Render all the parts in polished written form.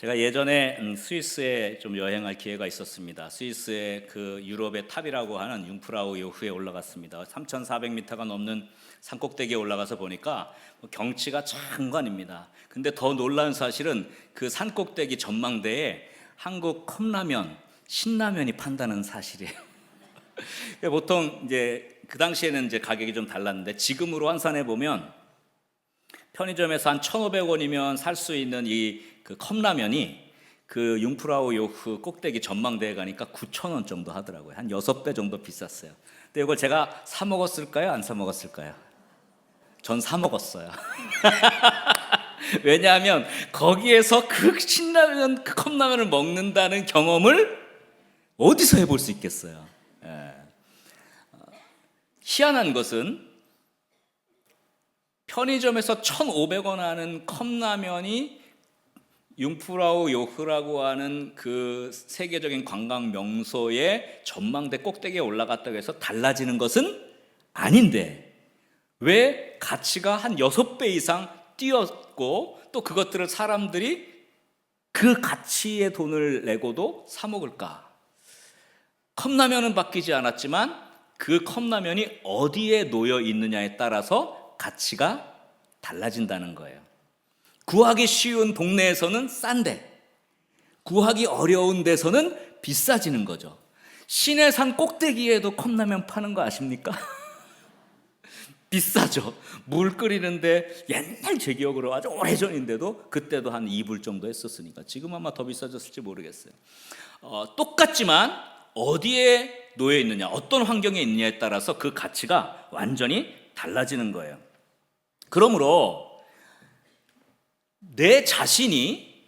제가 예전에 스위스에 좀 여행할 기회가 있었습니다. 스위스의 그 유럽의 탑이라고 하는 융프라우 요흐에 올라갔습니다. 3,400m가 넘는 산꼭대기에 올라가서 보니까 경치가 장관입니다. 근데 더 놀라운 사실은 그 산꼭대기 전망대에 한국 컵라면, 신라면이 판다는 사실이에요. 보통 이제 그 당시에는 이제 가격이 좀 달랐는데 지금으로 환산해 보면 편의점에서 한 1,500원이면 살 수 있는 이 그 컵라면이 그 융프라우 요흐 꼭대기 전망대에 가니까 9,000원 정도 하더라고요. 한 6배 정도 비쌌어요. 근데 이걸 제가 사 먹었을까요? 안 사 먹었을까요? 전 사 먹었어요. 왜냐하면 거기에서 그 신라면, 그 컵라면을 먹는다는 경험을 어디서 해볼 수 있겠어요? 예. 희한한 것은 편의점에서 1,500원 하는 컵라면이 융프라우 요흐라고 하는 그 세계적인 관광 명소의 전망대 꼭대기에 올라갔다고 해서 달라지는 것은 아닌데 왜 가치가 한 6배 이상 뛰었고 또 그것들을 사람들이 그 가치의 돈을 내고도 사 먹을까? 컵라면은 바뀌지 않았지만 그 컵라면이 어디에 놓여 있느냐에 따라서 가치가 달라진다는 거예요. 구하기 쉬운 동네에서는 싼데 구하기 어려운 데서는 비싸지는 거죠. 시내산 꼭대기에도 컵라면 파는 거 아십니까? 비싸죠. 물 끓이는데 옛날 제 기억으로 아주 오래전인데도 그때도 한 2불 정도 했었으니까 지금 아마 더 비싸졌을지 모르겠어요. 똑같지만 어디에 놓여 있느냐, 어떤 환경에 있느냐에 따라서 그 가치가 완전히 달라지는 거예요. 그러므로 내 자신이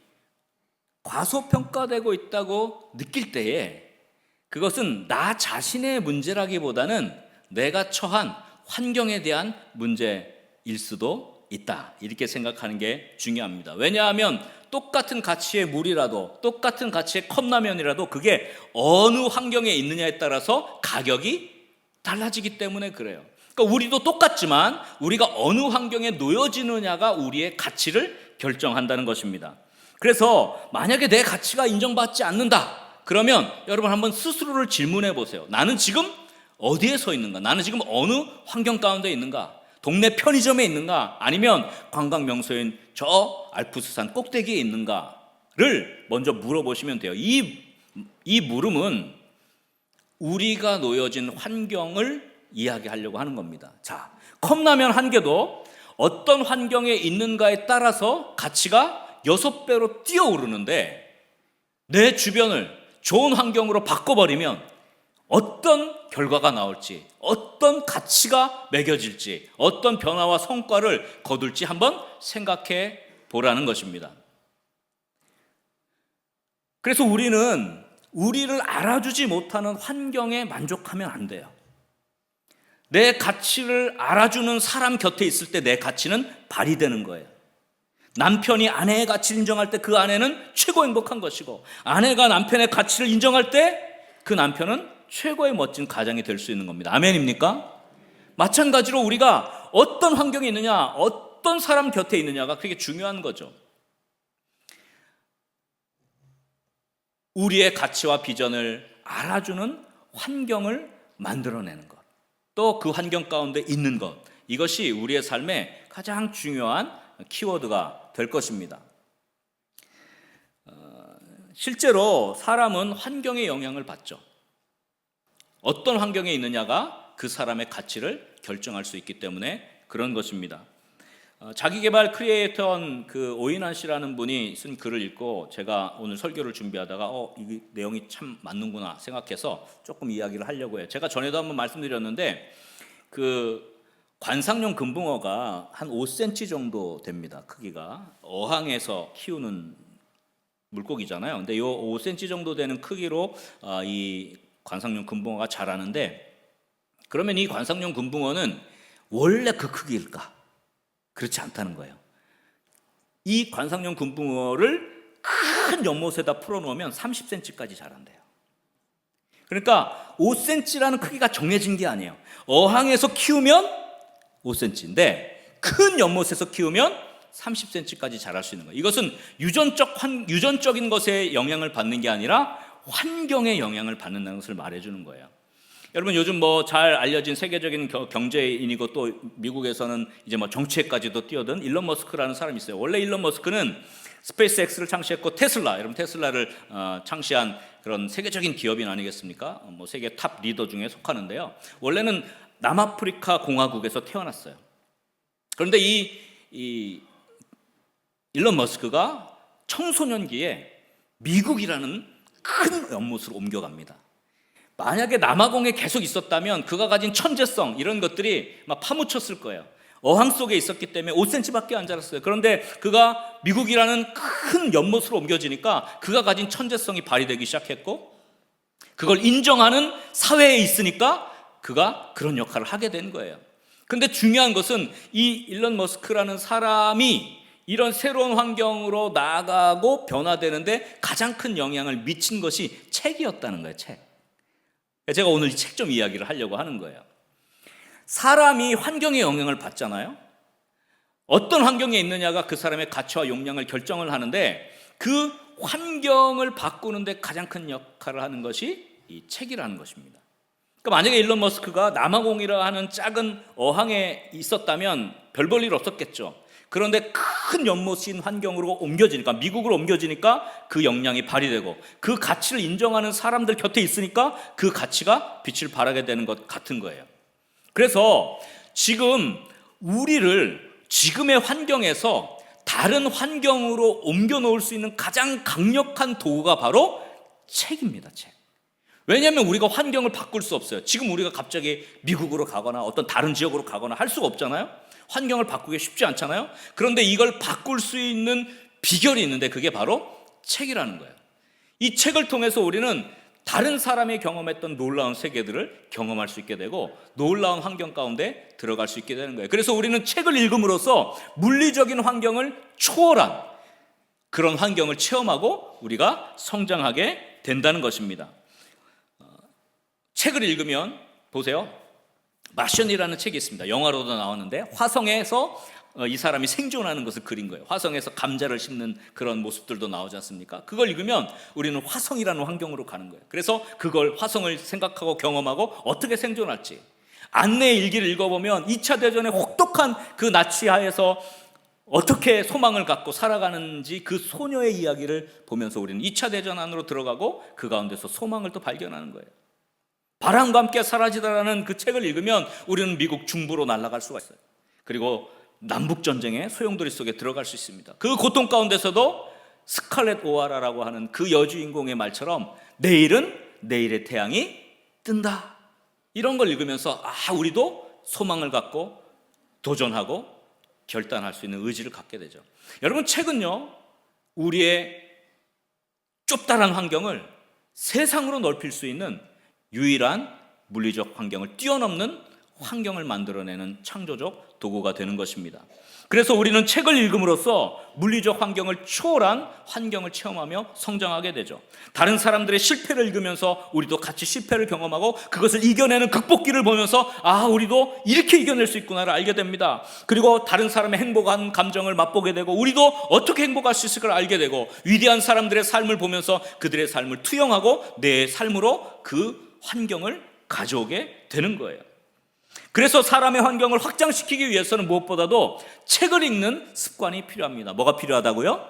과소평가되고 있다고 느낄 때에 그것은 나 자신의 문제라기보다는 내가 처한 환경에 대한 문제일 수도 있다. 이렇게 생각하는 게 중요합니다. 왜냐하면 똑같은 가치의 물이라도 똑같은 가치의 컵라면이라도 그게 어느 환경에 있느냐에 따라서 가격이 달라지기 때문에 그래요. 그러니까 우리도 똑같지만 우리가 어느 환경에 놓여지느냐가 우리의 가치를 결정한다는 것입니다. 그래서 만약에 내 가치가 인정받지 않는다 그러면 여러분 한번 스스로를 질문해 보세요. 나는 지금 어디에 서 있는가? 나는 지금 어느 환경 가운데 있는가? 동네 편의점에 있는가? 아니면 관광 명소인 저 알프스산 꼭대기에 있는가를 먼저 물어보시면 돼요. 이 물음은 우리가 놓여진 환경을 이야기하려고 하는 겁니다. 자, 컵라면 한 개도 어떤 환경에 있는가에 따라서 가치가 6배로 뛰어오르는데 내 주변을 좋은 환경으로 바꿔버리면 어떤 결과가 나올지, 어떤 가치가 매겨질지, 어떤 변화와 성과를 거둘지 한번 생각해 보라는 것입니다. 그래서 우리는 우리를 알아주지 못하는 환경에 만족하면 안 돼요. 내 가치를 알아주는 사람 곁에 있을 때 내 가치는 발휘되는 거예요. 남편이 아내의 가치를 인정할 때 그 아내는 최고 행복한 것이고 아내가 남편의 가치를 인정할 때 그 남편은 최고의 멋진 가장이 될 수 있는 겁니다. 아멘입니까? 마찬가지로 우리가 어떤 환경에 있느냐, 어떤 사람 곁에 있느냐가 그게 중요한 거죠. 우리의 가치와 비전을 알아주는 환경을 만들어내는 것, 또 그 환경 가운데 있는 것, 이것이 우리의 삶에 가장 중요한 키워드가 될 것입니다. 실제로 사람은 환경의 영향을 받죠. 어떤 환경에 있느냐가 그 사람의 가치를 결정할 수 있기 때문에 그런 것입니다. 자기개발 크리에이터인 그 오인환 씨라는 분이 쓴 글을 읽고 제가 오늘 설교를 준비하다가 이 내용이 참 맞는구나 생각해서 조금 이야기를 하려고 해요. 제가 전에도 한번 말씀드렸는데 그 관상용 금붕어가 한 5cm 정도 됩니다. 크기가 어항에서 키우는 물고기잖아요. 근데 이 5cm 정도 되는 크기로 이 관상용 금붕어가 자라는데 그러면 이 관상용 금붕어는 원래 그 크기일까? 그렇지 않다는 거예요. 이 관상용 금붕어를 큰 연못에다 풀어놓으면 30cm까지 자란대요. 그러니까 5cm라는 크기가 정해진 게 아니에요. 어항에서 키우면 5cm인데 큰 연못에서 키우면 30cm까지 자랄 수 있는 거예요. 이것은 유전적인 것에 영향을 받는 게 아니라 환경에 영향을 받는다는 것을 말해주는 거예요. 여러분, 요즘 잘 알려진 세계적인 경제인이고 또 미국에서는 이제 정치에까지도 뛰어든 일론 머스크라는 사람이 있어요. 원래 일론 머스크는 스페이스X를 창시했고 여러분 테슬라를 창시한 그런 세계적인 기업인 아니겠습니까? 세계 탑 리더 중에 속하는데요. 원래는 남아프리카 공화국에서 태어났어요. 그런데 이 일론 머스크가 청소년기에 미국이라는 큰 연못으로 옮겨갑니다. 만약에 남아공에 계속 있었다면 그가 가진 천재성 이런 것들이 막 파묻혔을 거예요. 어항 속에 있었기 때문에 5cm밖에 안 자랐어요. 그런데 그가 미국이라는 큰 연못으로 옮겨지니까 그가 가진 천재성이 발휘되기 시작했고, 그걸 인정하는 사회에 있으니까 그가 그런 역할을 하게 된 거예요. 근데 중요한 것은 이 일론 머스크라는 사람이 이런 새로운 환경으로 나아가고 변화되는데 가장 큰 영향을 미친 것이 책이었다는 거예요. 책. 제가 오늘 이 책 좀 이야기를 하려고 하는 거예요. 사람이 환경의 영향을 받잖아요. 어떤 환경에 있느냐가 그 사람의 가치와 역량을 결정을 하는데, 그 환경을 바꾸는데 가장 큰 역할을 하는 것이 이 책이라는 것입니다. 그러니까 만약에 일론 머스크가 남아공이라 하는 작은 어항에 있었다면 별 볼 일 없었겠죠. 그런데 큰 연못인 환경으로 옮겨지니까, 미국으로 옮겨지니까 그 역량이 발휘되고 그 가치를 인정하는 사람들 곁에 있으니까 그 가치가 빛을 발하게 되는 것 같은 거예요. 그래서 지금 우리를 지금의 환경에서 다른 환경으로 옮겨 놓을 수 있는 가장 강력한 도구가 바로 책입니다. 책. 왜냐하면 우리가 환경을 바꿀 수 없어요. 지금 우리가 갑자기 미국으로 가거나 어떤 다른 지역으로 가거나 할 수가 없잖아요. 환경을 바꾸기 쉽지 않잖아요. 그런데 이걸 바꿀 수 있는 비결이 있는데 그게 바로 책이라는 거예요. 이 책을 통해서 우리는 다른 사람이 경험했던 놀라운 세계들을 경험할 수 있게 되고 놀라운 환경 가운데 들어갈 수 있게 되는 거예요. 그래서 우리는 책을 읽음으로써 물리적인 환경을 초월한 그런 환경을 체험하고 우리가 성장하게 된다는 것입니다. 책을 읽으면 보세요. 마션이라는 책이 있습니다. 영화로도 나왔는데 화성에서 이 사람이 생존하는 것을 그린 거예요. 화성에서 감자를 심는 그런 모습들도 나오지 않습니까? 그걸 읽으면 우리는 화성이라는 환경으로 가는 거예요. 그래서 그걸 화성을 생각하고 경험하고 어떻게 생존할지, 안내의 일기를 읽어보면 2차 대전의 혹독한 그 나치하에서 어떻게 소망을 갖고 살아가는지 그 소녀의 이야기를 보면서 우리는 2차 대전 안으로 들어가고 그 가운데서 소망을 또 발견하는 거예요. 바람과 함께 사라지다라는 그 책을 읽으면 우리는 미국 중부로 날아갈 수가 있어요. 그리고 남북전쟁의 소용돌이 속에 들어갈 수 있습니다. 그 고통 가운데서도 스칼렛 오하라라고 하는 그 여주인공의 말처럼 내일은 내일의 태양이 뜬다, 이런 걸 읽으면서 우리도 소망을 갖고 도전하고 결단할 수 있는 의지를 갖게 되죠. 여러분, 책은요, 우리의 좁다란 환경을 세상으로 넓힐 수 있는 유일한 물리적 환경을 뛰어넘는 환경을 만들어내는 창조적 도구가 되는 것입니다. 그래서 우리는 책을 읽음으로써 물리적 환경을 초월한 환경을 체험하며 성장하게 되죠. 다른 사람들의 실패를 읽으면서 우리도 같이 실패를 경험하고 그것을 이겨내는 극복기를 보면서 우리도 이렇게 이겨낼 수 있구나를 알게 됩니다. 그리고 다른 사람의 행복한 감정을 맛보게 되고 우리도 어떻게 행복할 수 있을까를 알게 되고 위대한 사람들의 삶을 보면서 그들의 삶을 투영하고 내 삶으로 그 환경을 가져오게 되는 거예요. 그래서 사람의 환경을 확장시키기 위해서는 무엇보다도 책을 읽는 습관이 필요합니다. 뭐가 필요하다고요?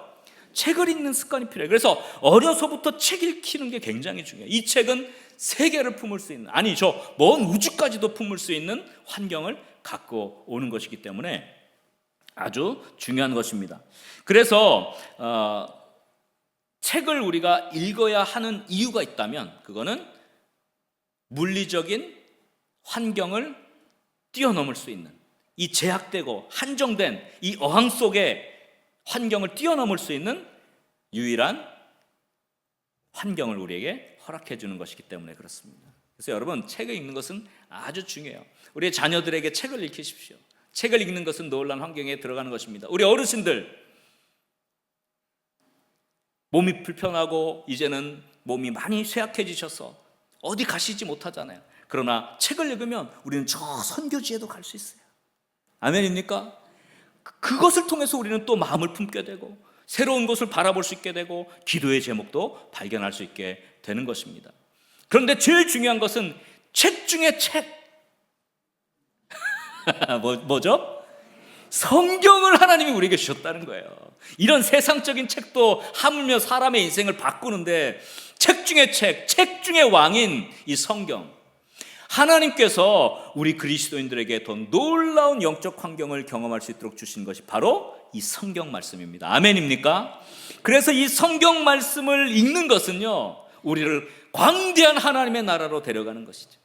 책을 읽는 습관이 필요해요. 그래서 어려서부터 책 읽히는 게 굉장히 중요해요. 이 책은 세계를 품을 수 있는, 먼 우주까지도 품을 수 있는 환경을 갖고 오는 것이기 때문에 아주 중요한 것입니다. 그래서 책을 우리가 읽어야 하는 이유가 있다면 그거는 물리적인 환경을 뛰어넘을 수 있는, 이 제약되고 한정된 이 어항 속의 환경을 뛰어넘을 수 있는 유일한 환경을 우리에게 허락해 주는 것이기 때문에 그렇습니다. 그래서 여러분, 책을 읽는 것은 아주 중요해요. 우리의 자녀들에게 책을 읽히십시오. 책을 읽는 것은 놀라운 환경에 들어가는 것입니다. 우리 어르신들, 몸이 불편하고 이제는 몸이 많이 쇠약해지셔서 어디 가시지 못하잖아요. 그러나 책을 읽으면 우리는 저 선교지에도 갈 수 있어요. 아멘입니까? 그것을 통해서 우리는 또 마음을 품게 되고 새로운 것을 바라볼 수 있게 되고 기도의 제목도 발견할 수 있게 되는 것입니다. 그런데 제일 중요한 것은 책 중에 책. 뭐죠? 성경을 하나님이 우리에게 주셨다는 거예요. 이런 세상적인 책도 하물며 사람의 인생을 바꾸는데 책 중에 책 중에 왕인 이 성경. 하나님께서 우리 그리스도인들에게 더 놀라운 영적 환경을 경험할 수 있도록 주신 것이 바로 이 성경 말씀입니다. 아멘입니까? 그래서 이 성경 말씀을 읽는 것은요, 우리를 광대한 하나님의 나라로 데려가는 것이죠.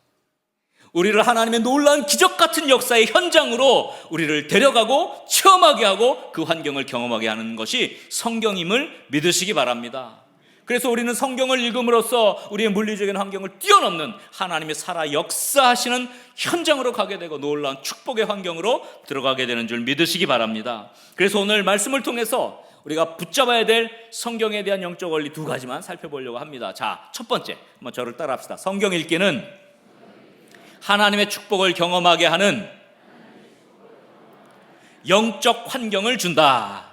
우리를 하나님의 놀라운 기적 같은 역사의 현장으로 우리를 데려가고 체험하게 하고 그 환경을 경험하게 하는 것이 성경임을 믿으시기 바랍니다. 그래서 우리는 성경을 읽음으로써 우리의 물리적인 환경을 뛰어넘는 하나님의 살아 역사하시는 현장으로 가게 되고 놀라운 축복의 환경으로 들어가게 되는 줄 믿으시기 바랍니다. 그래서 오늘 말씀을 통해서 우리가 붙잡아야 될 성경에 대한 영적 원리 두 가지만 살펴보려고 합니다. 자, 첫 번째, 한번 저를 따라합시다. 성경 읽기는 하나님의 축복을 경험하게 하는 영적 환경을 준다.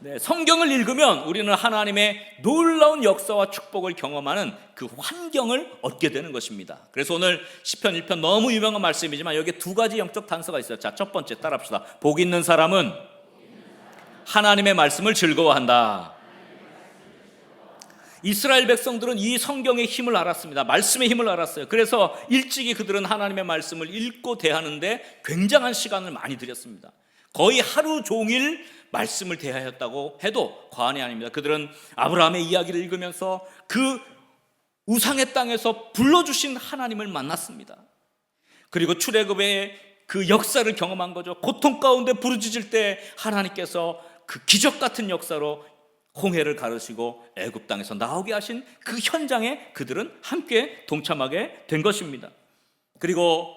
네, 성경을 읽으면 우리는 하나님의 놀라운 역사와 축복을 경험하는 그 환경을 얻게 되는 것입니다. 그래서 오늘 시편 1편 너무 유명한 말씀이지만 여기에 두 가지 영적 단서가 있어요. 자, 첫 번째 따라합시다. 복 있는 사람은 하나님의 말씀을 즐거워한다. 이스라엘 백성들은 이 성경의 힘을 알았습니다. 말씀의 힘을 알았어요. 그래서 일찍이 그들은 하나님의 말씀을 읽고 대하는데 굉장한 시간을 많이 들였습니다. 거의 하루 종일 말씀을 대하였다고 해도 과언이 아닙니다. 그들은 아브라함의 이야기를 읽으면서 그 우상의 땅에서 불러주신 하나님을 만났습니다. 그리고 출애굽의 그 역사를 경험한 거죠. 고통 가운데 부르짖을 때 하나님께서 그 기적 같은 역사로 홍해를 가르시고 애굽 땅에서 나오게 하신 그 현장에 그들은 함께 동참하게 된 것입니다. 그리고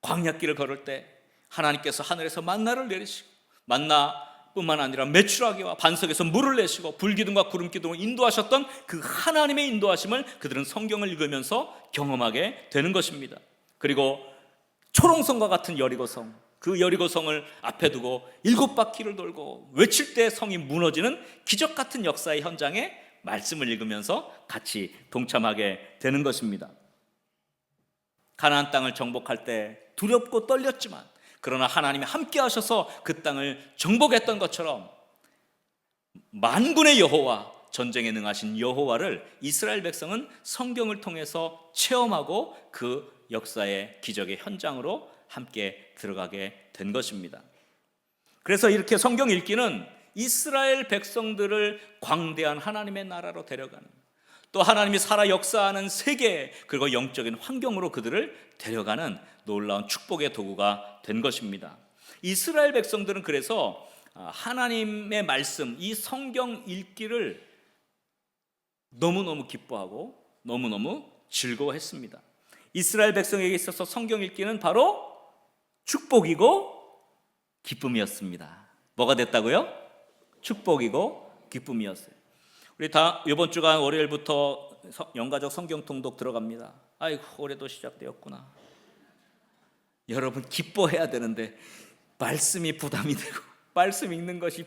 광야길을 걸을 때 하나님께서 하늘에서 만나를 내리시고 만나뿐만 아니라 메추라기와 반석에서 물을 내시고 불기둥과 구름기둥을 인도하셨던 그 하나님의 인도하심을 그들은 성경을 읽으면서 경험하게 되는 것입니다. 그리고 초롱성과 같은 여리고성, 그 여리고성을 앞에 두고 7바퀴를 돌고 외칠 때 성이 무너지는 기적 같은 역사의 현장에 말씀을 읽으면서 같이 동참하게 되는 것입니다. 가나안 땅을 정복할 때 두렵고 떨렸지만 그러나 하나님이 함께 하셔서 그 땅을 정복했던 것처럼 만군의 여호와, 전쟁에 능하신 여호와를 이스라엘 백성은 성경을 통해서 체험하고 그 역사의 기적의 현장으로 함께 들어가게 된 것입니다. 그래서 이렇게 성경 읽기는 이스라엘 백성들을 광대한 하나님의 나라로 데려가는, 또 하나님이 살아 역사하는 세계 그리고 영적인 환경으로 그들을 데려가는 놀라운 축복의 도구가 된 것입니다. 이스라엘 백성들은 그래서 하나님의 말씀, 이 성경 읽기를 너무너무 기뻐하고 너무너무 즐거워했습니다. 이스라엘 백성에게 있어서 성경 읽기는 바로 축복이고 기쁨이었습니다. 뭐가 됐다고요? 축복이고 기쁨이었어요. 우리 이번 주간 월요일부터 영가족 성경 통독 들어갑니다. 아이고, 올해도 시작되었구나. 여러분, 기뻐해야 되는데 말씀이 부담이 되고 말씀 읽는 것이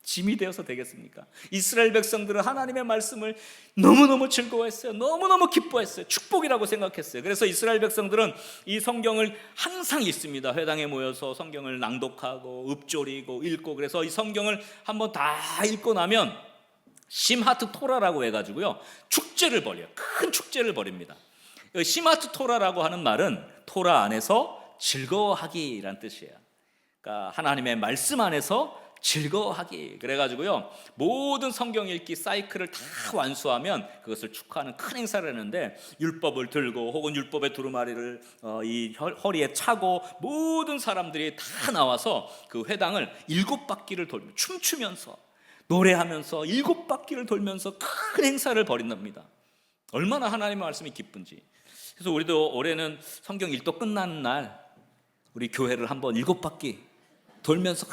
짐이 되어서 되겠습니까? 이스라엘 백성들은 하나님의 말씀을 너무너무 즐거워했어요. 너무너무 기뻐했어요. 축복이라고 생각했어요. 그래서 이스라엘 백성들은 이 성경을 항상 읽습니다. 회당에 모여서 성경을 낭독하고 읊조리고 읽고, 그래서 이 성경을 한번 다 읽고 나면 심하트 토라라고 해가지고요, 축제를 벌여요. 큰 축제를 벌입니다. 심하트 토라라고 하는 말은 토라 안에서 즐거워하기란 뜻이에요. 그러니까 하나님의 말씀 안에서 즐거워하기. 그래가지고요, 모든 성경 읽기 사이클을 다 완수하면 그것을 축하하는 큰 행사를 했는데, 율법을 들고 혹은 율법의 두루마리를 이 허리에 차고 모든 사람들이 다 나와서 그 회당을 7바퀴를 돌며 춤추면서 노래하면서 7바퀴를 돌면서 큰 행사를 벌인답니다. 얼마나 하나님의 말씀이 기쁜지. 그래서 우리도 올해는 성경 읽도 끝나는 날 우리 교회를 한번 7바퀴 돌면서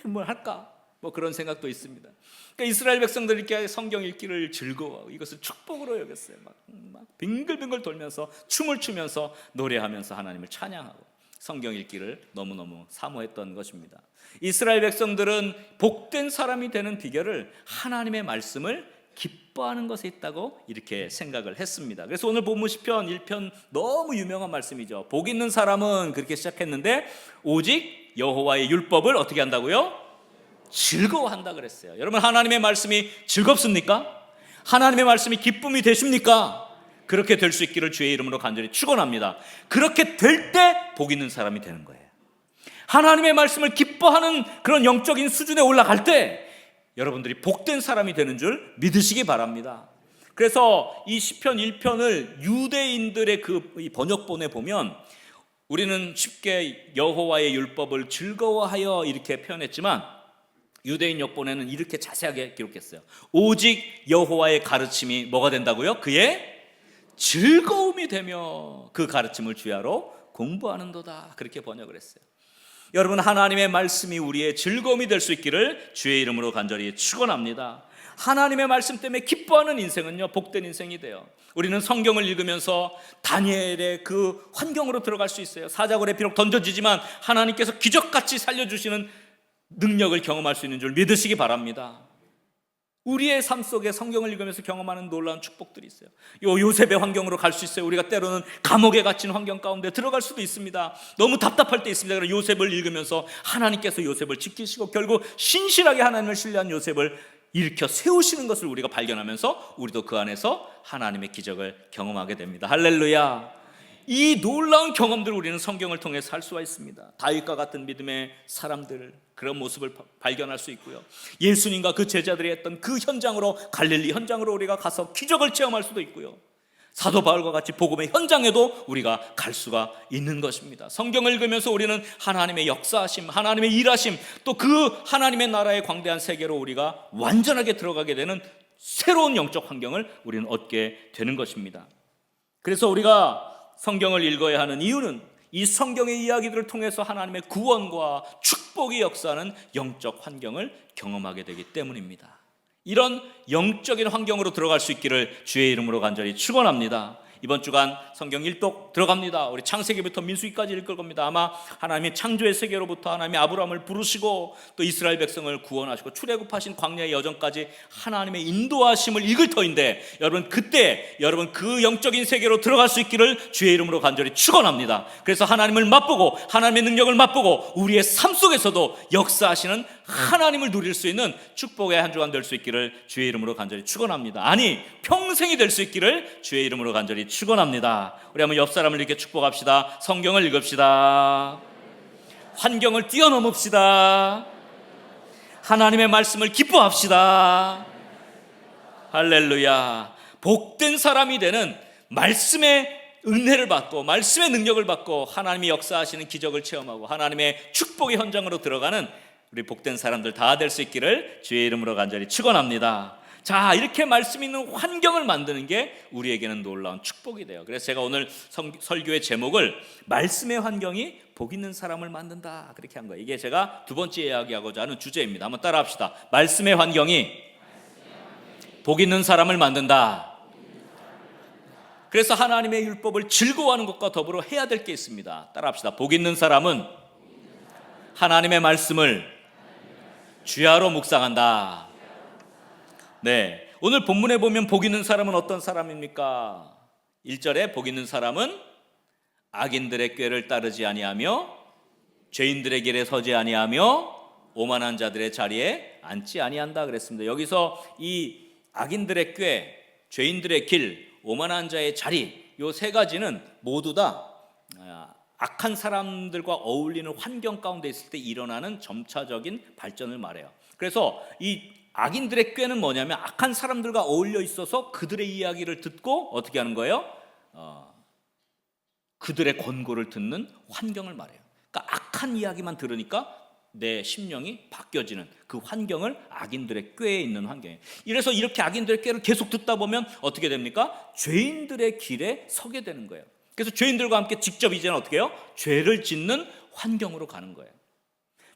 뭘 할까? 뭐 그런 생각도 있습니다. 그러니까 이스라엘 백성들이 이렇게 성경 읽기를 즐거워하고 이것을 축복으로 여겼어요. 막 빙글빙글 돌면서 춤을 추면서 노래하면서 하나님을 찬양하고, 성경 읽기를 너무너무 사모했던 것입니다. 이스라엘 백성들은 복된 사람이 되는 비결을 하나님의 말씀을 기뻐하는 것에 있다고 이렇게 생각을 했습니다. 그래서 오늘 본문 시편 1편 너무 유명한 말씀이죠. 복 있는 사람은 그렇게 시작했는데 오직 여호와의 율법을 어떻게 한다고요? 즐거워한다 그랬어요. 여러분, 하나님의 말씀이 즐겁습니까? 하나님의 말씀이 기쁨이 되십니까? 그렇게 될 수 있기를 주의 이름으로 간절히 축원합니다. 그렇게 될 때 복 있는 사람이 되는 거예요. 하나님의 말씀을 기뻐하는 그런 영적인 수준에 올라갈 때 여러분들이 복된 사람이 되는 줄 믿으시기 바랍니다. 그래서 이 시편 1편을 유대인들의 그 번역본에 보면 우리는 쉽게 여호와의 율법을 즐거워하여 이렇게 표현했지만 유대인 역본에는 이렇게 자세하게 기록했어요. 오직 여호와의 가르침이 뭐가 된다고요? 그의 즐거움이 되며 그 가르침을 주야로 공부하는도다, 그렇게 번역을 했어요. 여러분, 하나님의 말씀이 우리의 즐거움이 될 수 있기를 주의 이름으로 간절히 축원합니다. 하나님의 말씀 때문에 기뻐하는 인생은요, 복된 인생이 돼요. 우리는 성경을 읽으면서 다니엘의 그 환경으로 들어갈 수 있어요. 사자굴에 비록 던져지지만 하나님께서 기적같이 살려주시는 능력을 경험할 수 있는 줄 믿으시기 바랍니다. 우리의 삶 속에 성경을 읽으면서 경험하는 놀라운 축복들이 있어요. 요셉의 환경으로 갈 수 있어요. 우리가 때로는 감옥에 갇힌 환경 가운데 들어갈 수도 있습니다. 너무 답답할 때 있습니다. 그래서 요셉을 읽으면서 하나님께서 요셉을 지키시고 결국 신실하게 하나님을 신뢰한 요셉을 일으켜 세우시는 것을 우리가 발견하면서 우리도 그 안에서 하나님의 기적을 경험하게 됩니다. 할렐루야. 이 놀라운 경험들을 우리는 성경을 통해서 할 수가 있습니다. 다윗과 같은 믿음의 사람들, 그런 모습을 발견할 수 있고요. 예수님과 그 제자들이 했던 그 현장으로, 갈릴리 현장으로 우리가 가서 기적을 체험할 수도 있고요. 사도 바울과 같이 복음의 현장에도 우리가 갈 수가 있는 것입니다. 성경을 읽으면서 우리는 하나님의 역사하심, 하나님의 일하심, 또 그 하나님의 나라의 광대한 세계로 우리가 완전하게 들어가게 되는 새로운 영적 환경을 우리는 얻게 되는 것입니다. 그래서 우리가 성경을 읽어야 하는 이유는 이 성경의 이야기들을 통해서 하나님의 구원과 축복이 역사하는 영적 환경을 경험하게 되기 때문입니다. 이런 영적인 환경으로 들어갈 수 있기를 주의 이름으로 간절히 축원합니다. 이번 주간 성경 일독 들어갑니다. 우리 창세기부터 민수기까지 읽을 겁니다. 아마 하나님이 창조의 세계로부터 하나님이 아브라함을 부르시고 또 이스라엘 백성을 구원하시고 출애굽하신 광야의 여정까지 하나님의 인도하심을 읽을 터인데, 여러분, 그때 여러분 그 영적인 세계로 들어갈 수 있기를 주의 이름으로 간절히 축원합니다. 그래서 하나님을 맛보고 하나님의 능력을 맛보고 우리의 삶 속에서도 역사하시는 하나님을 누릴 수 있는 축복의 한 주간 될 수 있기를 주의 이름으로 간절히 축원합니다. 아니, 평생이 될 수 있기를 주의 이름으로 간절히 축원합니다. 우리 한번 옆 사람을 이렇게 축복합시다. 성경을 읽읍시다. 환경을 뛰어넘읍시다. 하나님의 말씀을 기뻐합시다. 할렐루야. 복된 사람이 되는 말씀의 은혜를 받고 말씀의 능력을 받고 하나님이 역사하시는 기적을 체험하고 하나님의 축복의 현장으로 들어가는 우리 복된 사람들 다 될 수 있기를 주의 이름으로 간절히 축원합니다. 자, 이렇게 말씀 있는 환경을 만드는 게 우리에게는 놀라운 축복이 돼요. 그래서 제가 오늘 설교의 제목을 말씀의 환경이 복 있는 사람을 만든다, 그렇게 한 거예요. 이게 제가 두 번째 이야기하고자 하는 주제입니다. 한번 따라 합시다. 말씀의 환경이 복 있는 사람을 만든다. 그래서 하나님의 율법을 즐거워하는 것과 더불어 해야 될 게 있습니다. 따라 합시다. 복 있는 사람은 하나님의 말씀을 주야로 묵상한다. 네, 오늘 본문에 보면 복 있는 사람은 어떤 사람입니까? 1절에 복 있는 사람은 악인들의 꾀를 따르지 아니하며 죄인들의 길에 서지 아니하며 오만한 자들의 자리에 앉지 아니한다 그랬습니다. 여기서 이 악인들의 꾀, 죄인들의 길, 오만한 자의 자리, 이 세 가지는 모두 다 악한 사람들과 어울리는 환경 가운데 있을 때 일어나는 점차적인 발전을 말해요. 그래서 이 악인들의 꾀는 뭐냐면 악한 사람들과 어울려 있어서 그들의 이야기를 듣고 어떻게 하는 거예요? 그들의 권고를 듣는 환경을 말해요. 그러니까 악한 이야기만 들으니까 내 심령이 바뀌어지는 그 환경을 악인들의 꾀에 있는 환경이에요. 이래서 이렇게 악인들의 꾀를 계속 듣다 보면 어떻게 됩니까? 죄인들의 길에 서게 되는 거예요. 그래서 죄인들과 함께 직접 이제는 어떻게 해요? 죄를 짓는 환경으로 가는 거예요.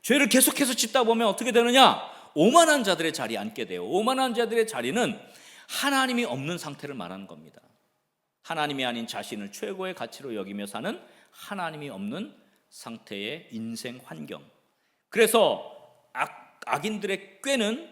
죄를 계속해서 짓다 보면 어떻게 되느냐? 오만한 자들의 자리에 앉게 돼요. 오만한 자들의 자리는 하나님이 없는 상태를 말하는 겁니다. 하나님이 아닌 자신을 최고의 가치로 여기며 사는 하나님이 없는 상태의 인생 환경. 그래서 악인들의 꾀는,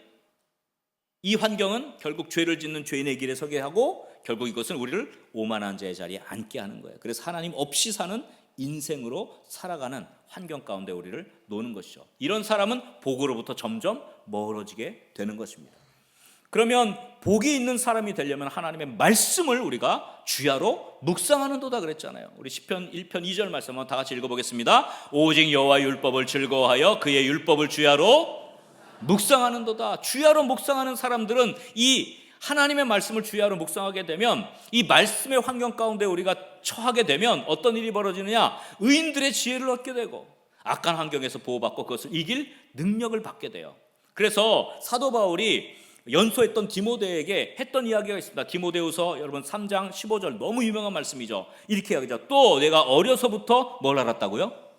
이 환경은 결국 죄를 짓는 죄인의 길에 서게 하고 결국 이것은 우리를 오만한 자의 자리에 앉게 하는 거예요. 그래서 하나님 없이 사는 인생으로 살아가는 환경 가운데 우리를 놓는 것이죠. 이런 사람은 복으로부터 점점 멀어지게 되는 것입니다. 그러면 복이 있는 사람이 되려면 하나님의 말씀을 우리가 주야로 묵상하는도다 그랬잖아요. 우리 시편 1편 2절 말씀 한번 다 같이 읽어보겠습니다. 오직 여호와의 율법을 즐거워하여 그의 율법을 주야로 묵상하는도다. 주야로 묵상하는 사람들은 이 하나님의 말씀을 주야로 묵상하게 되면, 이 말씀의 환경 가운데 우리가 처하게 되면 어떤 일이 벌어지느냐, 의인들의 지혜를 얻게 되고 악한 환경에서 보호받고 그것을 이길 능력을 받게 돼요. 그래서 사도 바울이 연소했던 디모데에게 했던 이야기가 있습니다. 디모데후서 여러분 3장 15절 너무 유명한 말씀이죠. 이렇게 이야기하죠. 또 내가 어려서부터 뭘 알았다고요?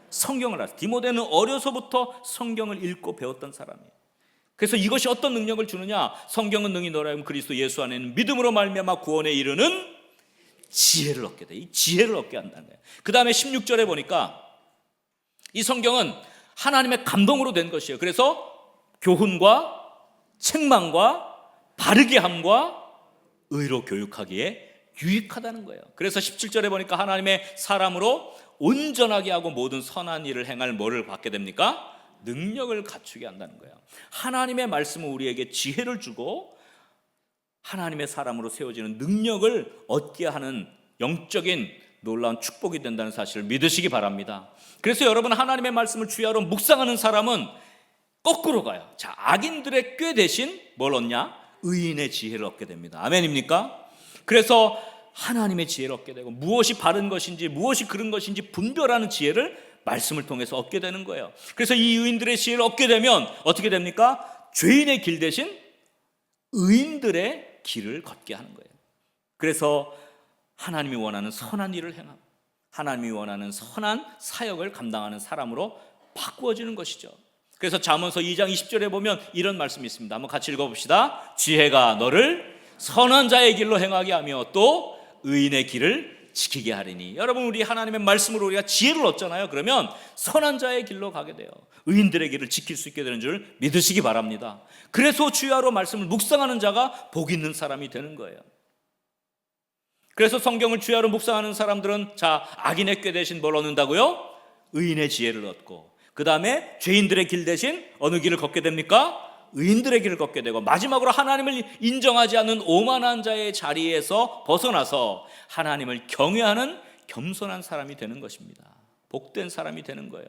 성경을 알았어요. 디모데는 어려서부터 성경을 읽고 배웠던 사람이에요. 그래서 이것이 어떤 능력을 주느냐, 성경은 능히 너라 하면 그리스도 예수 안에는 믿음으로 말미암아 구원에 이르는 지혜를 얻게 돼. 이 지혜를 얻게 한다는 거예요. 그 다음에 16절에 보니까 이 성경은 하나님의 감동으로 된 것이에요. 그래서 교훈과 책망과 바르게 함과 의로 교육하기에 유익하다는 거예요. 그래서 17절에 보니까 하나님의 사람으로 온전하게 하고 모든 선한 일을 행할 뭐를 받게 됩니까? 능력을 갖추게 한다는 거예요. 하나님의 말씀은 우리에게 지혜를 주고 하나님의 사람으로 세워지는 능력을 얻게 하는 영적인 놀라운 축복이 된다는 사실을 믿으시기 바랍니다. 그래서 여러분, 하나님의 말씀을 주야로 묵상하는 사람은 거꾸로 가요. 자, 악인들의 꾀 대신 뭘 얻냐? 의인의 지혜를 얻게 됩니다. 아멘입니까? 그래서 하나님의 지혜를 얻게 되고 무엇이 바른 것인지 무엇이 그른 것인지 분별하는 지혜를 말씀을 통해서 얻게 되는 거예요. 그래서 이 의인들의 지혜를 얻게 되면 어떻게 됩니까? 죄인의 길 대신 의인들의 길을 걷게 하는 거예요. 그래서 하나님이 원하는 선한 일을 행하고 하나님이 원하는 선한 사역을 감당하는 사람으로 바꾸어지는 것이죠. 그래서 잠언서 2장 20절에 보면 이런 말씀이 있습니다. 한번 같이 읽어봅시다. 지혜가 너를 선한 자의 길로 행하게 하며 또 의인의 길을 지키게 하리니. 여러분, 우리 하나님의 말씀으로 우리가 지혜를 얻잖아요. 그러면 선한 자의 길로 가게 돼요. 의인들의 길을 지킬 수 있게 되는 줄 믿으시기 바랍니다. 그래서 주야로 말씀을 묵상하는 자가 복 있는 사람이 되는 거예요. 그래서 성경을 주야로 묵상하는 사람들은 자, 악인의 꾀 대신 뭘 얻는다고요? 의인의 지혜를 얻고, 그 다음에 죄인들의 길 대신 어느 길을 걷게 됩니까? 의인들의 길을 걷게 되고, 마지막으로 하나님을 인정하지 않는 오만한 자의 자리에서 벗어나서 하나님을 경외하는 겸손한 사람이 되는 것입니다. 복된 사람이 되는 거예요.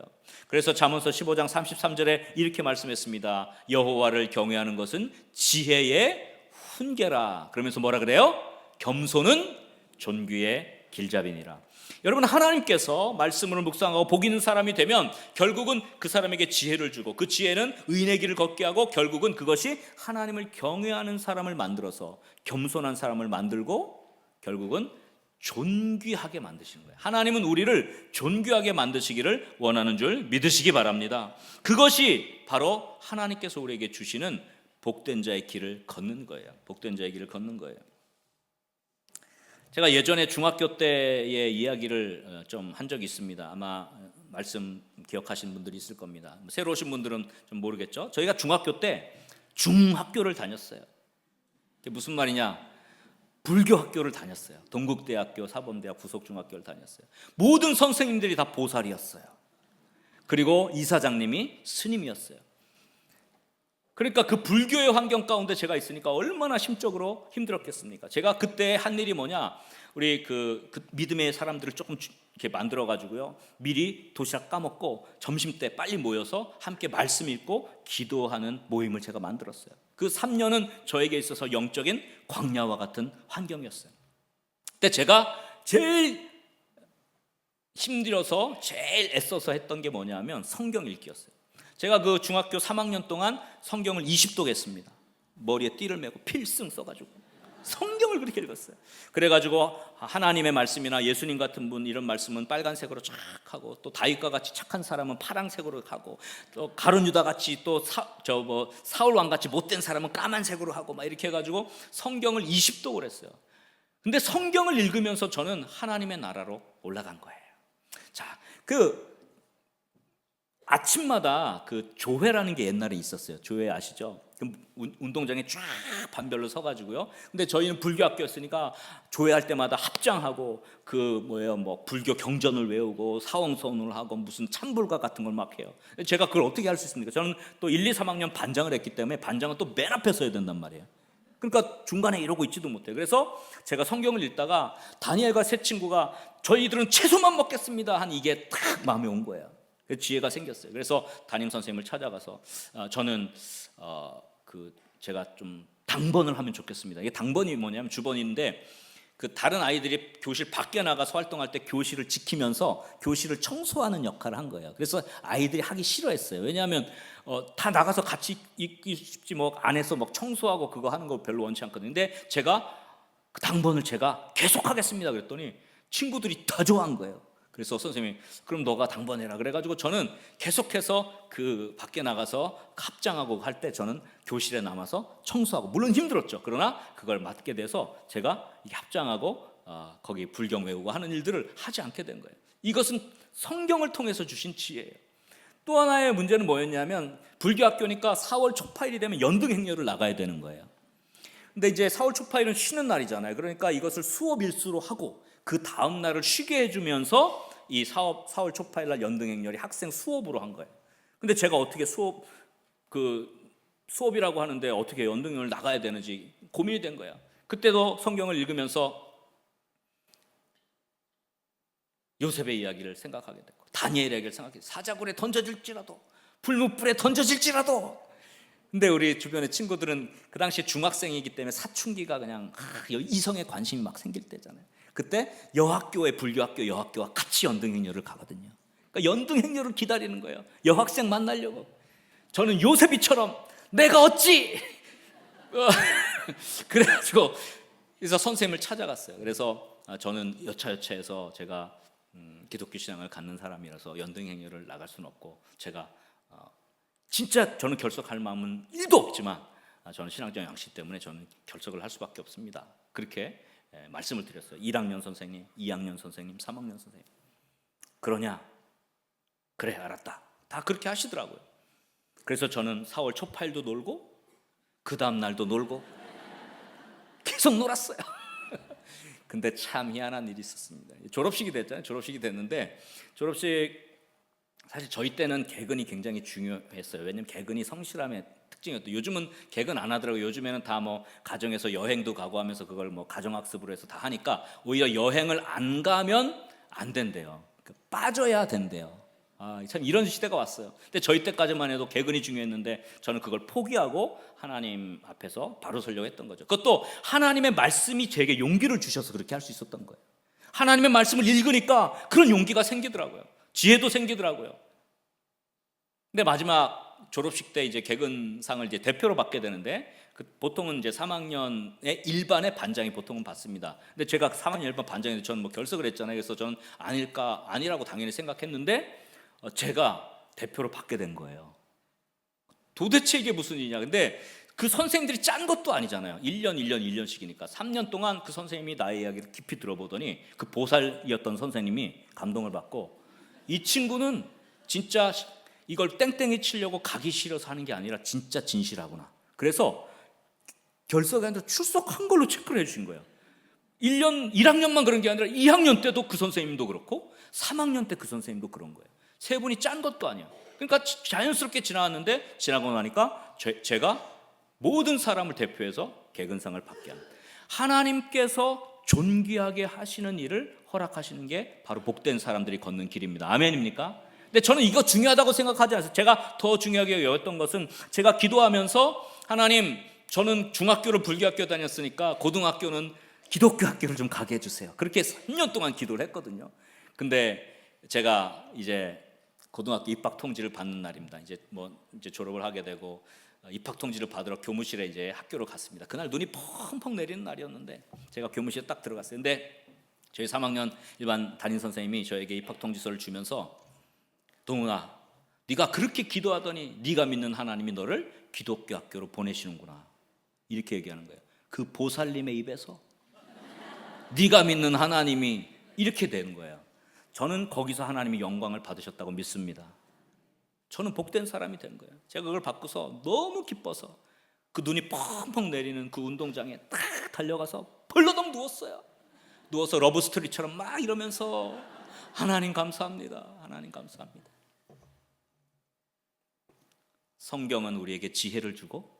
그래서 잠언서 15장 33절에 이렇게 말씀했습니다. 여호와를 경외하는 것은 지혜의 훈계라. 그러면서 뭐라 그래요? 겸손은 존귀의 길잡이니라. 여러분, 하나님께서 말씀을 묵상하고 복 있는 사람이 되면 결국은 그 사람에게 지혜를 주고, 그 지혜는 의인의 길을 걷게 하고, 결국은 그것이 하나님을 경외하는 사람을 만들어서 겸손한 사람을 만들고 결국은 존귀하게 만드시는 거예요. 하나님은 우리를 존귀하게 만드시기를 원하는 줄 믿으시기 바랍니다. 그것이 바로 하나님께서 우리에게 주시는 복된 자의 길을 걷는 거예요. 복된 자의 길을 걷는 거예요. 제가 예전에 중학교 때의 이야기를 좀 한 적이 있습니다. 아마 말씀 기억하시는 분들이 있을 겁니다. 새로 오신 분들은 좀 모르겠죠. 저희가 중학교 때 중학교를 다녔어요. 그게 무슨 말이냐? 불교 학교를 다녔어요. 동국대학교, 사범대학, 부속중학교를 다녔어요. 모든 선생님들이 다 보살이었어요. 그리고 이사장님이 스님이었어요. 그러니까 그 불교의 환경 가운데 제가 있으니까 얼마나 심적으로 힘들었겠습니까? 제가 그때 한 일이 뭐냐, 우리 그 믿음의 사람들을 조금 이렇게 만들어 가지고요, 미리 도시락 까먹고 점심 때 빨리 모여서 함께 말씀 읽고 기도하는 모임을 제가 만들었어요. 그 3년은 저에게 있어서 영적인 광야와 같은 환경이었어요. 근데 제가 제일 힘들어서 제일 애써서 했던 게 뭐냐면 성경 읽기였어요. 제가 그 중학교 3학년 동안 성경을 20독 했습니다. 머리에 띠를 메고 필승 써가지고 성경을 그렇게 읽었어요. 그래가지고 하나님의 말씀이나 예수님 같은 분 이런 말씀은 빨간색으로 쫙 하고, 또 다윗과 같이 착한 사람은 파란색으로 하고, 또 가룟 유다 같이 또 사울 왕 같이 못된 사람은 까만색으로 하고 막 이렇게 해가지고 성경을 20독을 했어요. 근데 성경을 읽으면서 저는 하나님의 나라로 올라간 거예요. 자, 아침마다 그 조회라는 게 옛날에 있었어요. 조회 아시죠? 운동장에 쫙 반별로 서가지고요. 근데 저희는 불교 학교였으니까 조회할 때마다 합장하고 뭐 불교 경전을 외우고 사원선을 하고 무슨 참불가 같은 걸 막 해요. 제가 그걸 어떻게 할 수 있습니까? 저는 또 1, 2, 3학년 반장을 했기 때문에 반장은 또 맨 앞에 서야 된단 말이에요. 그러니까 중간에 이러고 있지도 못해요. 그래서 제가 성경을 읽다가 다니엘과 세 친구가 저희들은 채소만 먹겠습니다 한 이게 딱 마음에 온 거예요. 지혜가 생겼어요. 그래서 담임 선생님을 찾아가서 저는 제가 좀 당번을 하면 좋겠습니다. 이게 당번이 뭐냐면 주번인데 그 다른 아이들이 교실 밖에 나가서 활동할 때 교실을 지키면서 교실을 청소하는 역할을 한 거예요. 그래서 아이들이 하기 싫어했어요. 왜냐하면 다 나가서 같이 있기 쉽지 뭐 안에서 막 청소하고 그거 하는 거 별로 원치 않거든요. 근데 제가 그 당번을 제가 계속 하겠습니다 그랬더니 친구들이 다 좋아한 거예요. 그래서 선생님이 그럼 너가 당번해라 그래가지고 저는 계속해서 그 밖에 나가서 합장하고 할 때 저는 교실에 남아서 청소하고, 물론 힘들었죠. 그러나 그걸 맡게 돼서 제가 합장하고 거기 불경 외우고 하는 일들을 하지 않게 된 거예요. 이것은 성경을 통해서 주신 지혜예요. 또 하나의 문제는 뭐였냐면 불교 학교니까 4월 초파일이 되면 연등행렬을 나가야 되는 거예요. 근데 이제 4월 초파일은 쉬는 날이잖아요. 그러니까 이것을 수업 일수로 하고 그 다음 날을 쉬게 해주면서 이 4월 초파일 날 연등행렬이 학생 수업으로 한 거예요. 근데 제가 어떻게 수업이라고 하는데 어떻게 연등행렬을 나가야 되는지 고민이 된 거예요. 그때도 성경을 읽으면서 요셉의 이야기를 생각하게 됐고 다니엘의 이야기를 생각해, 사자굴에 던져질지라도 불못불에 던져질지라도. 근데 우리 주변의 친구들은 그 당시에 중학생이기 때문에 사춘기가 그냥 이성에 관심이 막 생길 때잖아요. 그때 여학교에 불교학교 여학교와 같이 연등행렬을 가거든요. 그러니까 연등행렬을 기다리는 거예요. 여학생 만나려고. 저는 요셉이처럼 내가 어찌 그래가지고 선생님을 찾아갔어요. 그래서 저는 여차여차해서 제가 기독교 신앙을 갖는 사람이라서 연등행렬을 나갈 수는 없고, 제가 진짜 저는 결석할 마음은 1도 없지만 저는 신앙적 양식 때문에 저는 결석을 할 수밖에 없습니다. 그렇게 말씀을 드렸어요. 1학년 선생님, 2학년 선생님, 3학년 선생님. 그러냐? 그래, 알았다. 다 그렇게 하시더라고요. 그래서 저는 4월 초파일도 놀고 그 다음 날도 놀고 계속 놀았어요. 근데 참 희한한 일이 있었습니다. 졸업식이 됐잖아요. 졸업식이 됐는데 졸업식 사실 저희 때는 개근이 굉장히 중요했어요. 왜냐면 개근이 성실함의 특징이었죠. 요즘은 개근 안 하더라고요. 요즘에는 다 뭐 가정에서 여행도 가고 하면서 그걸 뭐 가정학습으로 해서 다 하니까 오히려 여행을 안 가면 안 된대요. 빠져야 된대요. 참 이런 시대가 왔어요. 근데 저희 때까지만 해도 개근이 중요했는데 저는 그걸 포기하고 하나님 앞에서 바로 서려고 했던 거죠. 그것도 하나님의 말씀이 제게 용기를 주셔서 그렇게 할 수 있었던 거예요. 하나님의 말씀을 읽으니까 그런 용기가 생기더라고요. 지혜도 생기더라고요. 근데 마지막 졸업식 때 이제 개근상을 이제 대표로 받게 되는데 보통은 이제 3학년의 일반의 반장이 보통은 받습니다. 근데 제가 3학년 일반 반장인데 저는 뭐 결석을 했잖아요. 그래서 저는 아니라고 당연히 생각했는데 제가 대표로 받게 된 거예요. 도대체 이게 무슨 일이냐. 근데 그 선생님들이 짠 것도 아니잖아요. 1년씩이니까 3년 동안 그 선생님이 나의 이야기를 깊이 들어보더니 그 보살이었던 선생님이 감동을 받고, 이 친구는 진짜 이걸 땡땡이 치려고 가기 싫어서 하는 게 아니라 진짜 진실하구나. 그래서 결석에 앉아 출석한 걸로 체크를 해주신 거예요. 1학년만 그런 게 아니라 2학년 때도 그 선생님도 그렇고 3학년 때 그 선생님도 그런 거예요. 세 분이 짠 것도 아니야. 그러니까 자연스럽게 지나갔는데 지나고 나니까 제가 모든 사람을 대표해서 개근상을 받게 합니다. 하나님께서 존귀하게 하시는 일을 허락하시는 게 바로 복된 사람들이 걷는 길입니다. 아멘입니까? 근데 저는 이거 중요하다고 생각하지 않아요. 제가 더 중요하게 여겼던 것은 제가 기도하면서 하나님, 저는 중학교를 불교학교 다녔으니까 고등학교는 기독교 학교를 좀 가게 해주세요. 그렇게 3년 동안 기도를 했거든요. 근데 제가 이제 고등학교 입학 통지를 받는 날입니다. 이제 졸업을 하게 되고 입학 통지를 받으러 교무실에 이제 학교로 갔습니다. 그날 눈이 펑펑 내리는 날이었는데 제가 교무실에 딱 들어갔어요. 근데 저희 3학년 일반 담임 선생님이 저에게 입학 통지서를 주면서 동훈아, 네가 그렇게 기도하더니 네가 믿는 하나님이 너를 기독교 학교로 보내시는구나, 이렇게 얘기하는 거예요. 그 보살님의 입에서 네가 믿는 하나님이 이렇게 되는 거예요. 저는 거기서 하나님이 영광을 받으셨다고 믿습니다. 저는 복된 사람이 된 거예요. 제가 그걸 받고서 너무 기뻐서 그 눈이 펑펑 내리는 그 운동장에 딱 달려가서 벌러덩 누웠어요. 누워서 러브스토리처럼 막 이러면서 하나님 감사합니다. 하나님 감사합니다. 성경은 우리에게 지혜를 주고,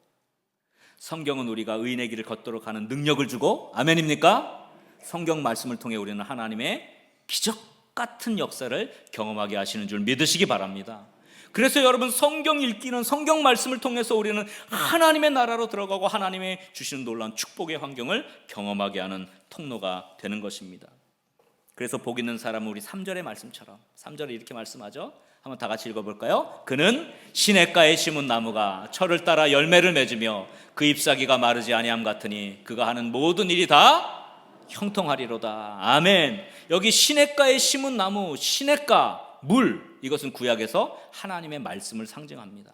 성경은 우리가 의인의 길을 걷도록 하는 능력을 주고, 아멘입니까? 성경 말씀을 통해 우리는 하나님의 기적 같은 역사를 경험하게 하시는 줄 믿으시기 바랍니다. 그래서 여러분, 성경 읽기는, 성경 말씀을 통해서 우리는 하나님의 나라로 들어가고 하나님의 주시는 놀라운 축복의 환경을 경험하게 하는 통로가 되는 것입니다. 그래서 복 있는 사람은 우리 3절의 말씀처럼, 3절에 이렇게 말씀하죠. 한번 다 같이 읽어볼까요? 그는 시냇가에 심은 나무가 철을 따라 열매를 맺으며 그 잎사귀가 마르지 아니함 같으니 그가 하는 모든 일이 다 형통하리로다. 아멘. 여기 시냇가에 심은 나무, 시냇가, 물, 이것은 구약에서 하나님의 말씀을 상징합니다.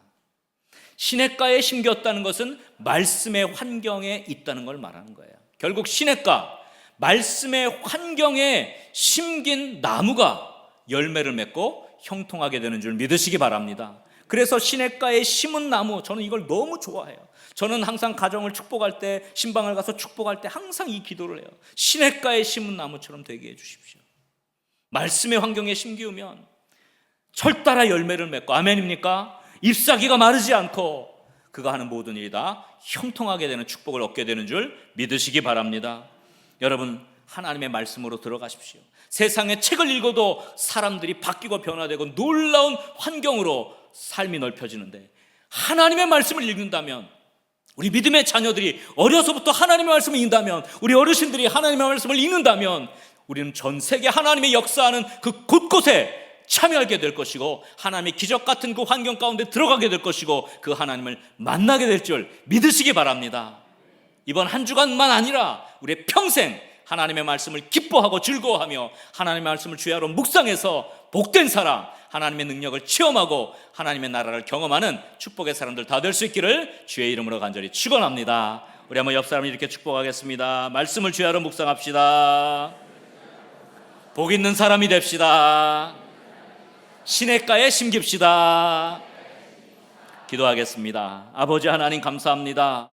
시냇가에 심겼다는 것은 말씀의 환경에 있다는 걸 말하는 거예요. 결국 시냇가, 말씀의 환경에 심긴 나무가 열매를 맺고 형통하게 되는 줄 믿으시기 바랍니다. 그래서 시냇가에 심은 나무, 저는 이걸 너무 좋아해요. 저는 항상 가정을 축복할 때, 신방을 가서 축복할 때 항상 이 기도를 해요. 시냇가에 심은 나무처럼 되게 해주십시오. 말씀의 환경에 심기우면 철 따라 열매를 맺고, 아멘입니까? 잎사귀가 마르지 않고 그가 하는 모든 일이 다 형통하게 되는 축복을 얻게 되는 줄 믿으시기 바랍니다. 여러분, 하나님의 말씀으로 들어가십시오. 세상의 책을 읽어도 사람들이 바뀌고 변화되고 놀라운 환경으로 삶이 넓혀지는데, 하나님의 말씀을 읽는다면, 우리 믿음의 자녀들이 어려서부터 하나님의 말씀을 읽는다면, 우리 어르신들이 하나님의 말씀을 읽는다면, 우리는 전 세계 하나님의 역사하는 그 곳곳에 참여하게 될 것이고, 하나님의 기적 같은 그 환경 가운데 들어가게 될 것이고, 그 하나님을 만나게 될 줄 믿으시기 바랍니다. 이번 한 주간만 아니라 우리의 평생 하나님의 말씀을 기뻐하고 즐거워하며 하나님의 말씀을 주야로 묵상해서 복된 사람, 하나님의 능력을 체험하고 하나님의 나라를 경험하는 축복의 사람들 다 될 수 있기를 주의 이름으로 간절히 축원합니다. 우리 한번 옆 사람을 이렇게 축복하겠습니다. 말씀을 주야로 묵상합시다. 복 있는 사람이 됩시다. 시냇가에 심깁시다. 기도하겠습니다. 아버지 하나님 감사합니다.